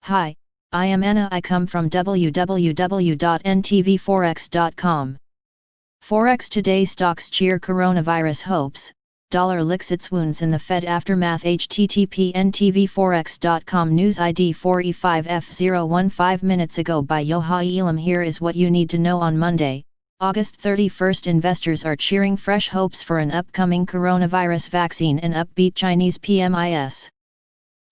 Hi, I am Anna. I come from www.ntvforex.com. Forex Today Stocks cheer coronavirus hopes, dollar licks its wounds in the Fed aftermath. http ntvforex.com News ID 4E5F015 minutes ago by Yohai Elam. Here is what you need to know on Monday, August 31st. Investors are cheering fresh hopes for an upcoming coronavirus vaccine and upbeat Chinese PMIs.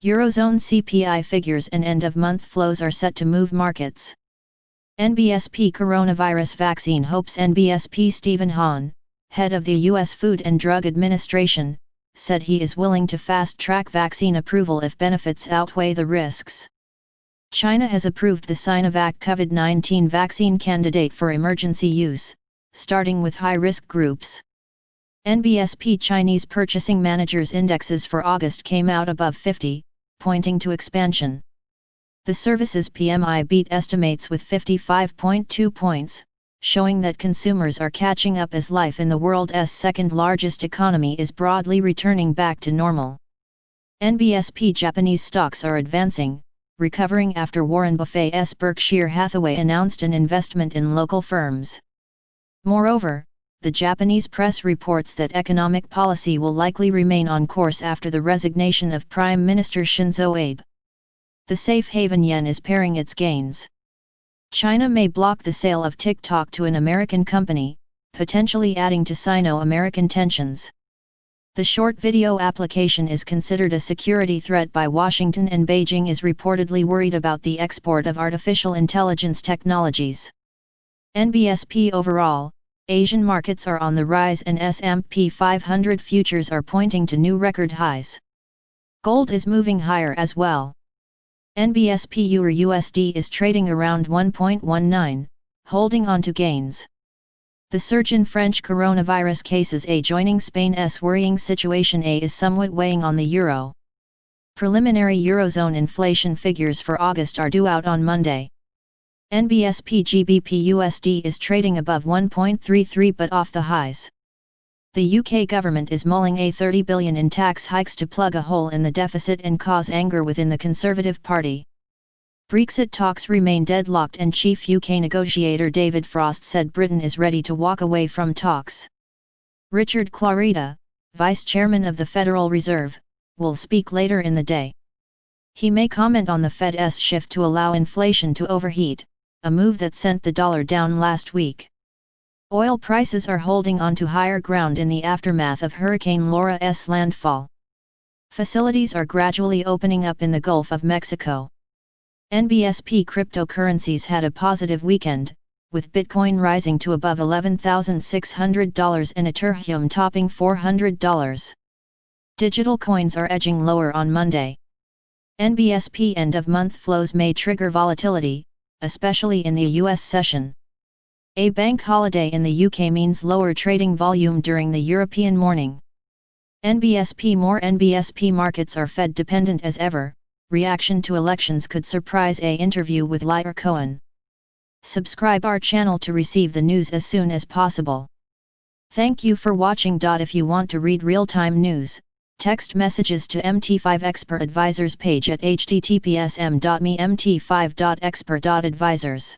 Eurozone CPI figures and end-of-month flows are set to move markets. NBSP coronavirus vaccine hopes. NBSP Stephen Hahn, head of the U.S. Food and Drug Administration, said he is willing to fast-track vaccine approval if benefits outweigh the risks. China has approved the Sinovac COVID-19 vaccine candidate for emergency use, starting with high-risk groups. NBSP Chinese Purchasing Managers Indexes for August came out above 50, pointing to expansion. The services PMI beat estimates with 55.2 points, showing that consumers are catching up as life in the world's second-largest economy is broadly returning back to normal. NBSP Japanese stocks are advancing, recovering after Warren Buffett's Berkshire Hathaway announced an investment in local firms. Moreover, the Japanese press reports that economic policy will likely remain on course after the resignation of Prime Minister Shinzo Abe. The safe haven yen is paring its gains. China may block the sale of TikTok to an American company, potentially adding to Sino-American tensions. The short video application is considered a security threat by Washington, and Beijing is reportedly worried about the export of artificial intelligence technologies. NBSP overall, Asian markets are on the rise and S&P 500 futures are pointing to new record highs. Gold is moving higher as well. NBSP Euro USD is trading around 1.19, holding on to gains. The surge in French coronavirus cases joining Spain's worrying situation is somewhat weighing on the euro. Preliminary Eurozone inflation figures for August are due out on Monday. NBSP GBP USD is trading above 1.33 but off the highs. The UK government is mulling £30 billion in tax hikes to plug a hole in the deficit and cause anger within the Conservative Party. Brexit talks remain deadlocked, and chief UK negotiator David Frost said Britain is ready to walk away from talks. Richard Clarida, vice chairman of the Federal Reserve, will speak later in the day. He may comment on the Fed's shift to allow inflation to overheat, a move that sent the dollar down last week. Oil prices are holding on to higher ground in the aftermath of Hurricane Laura's landfall. Facilities are gradually opening up in the Gulf of Mexico. NBSP cryptocurrencies had a positive weekend, with Bitcoin rising to above $11,600 and Ethereum topping $400. Digital coins are edging lower on Monday. NBSP end-of-month flows may trigger volatility, especially in the US session. A bank holiday in the UK means lower trading volume during the European morning. More NBSP markets are Fed-dependent as ever. Reaction to elections could surprise a interview with Lior Cohen. Subscribe our channel to receive the news as soon as possible. Thank you for watching. If you want to read real-time news, text messages to MT5 Expert Advisors page at https://mt5.expert.advisors.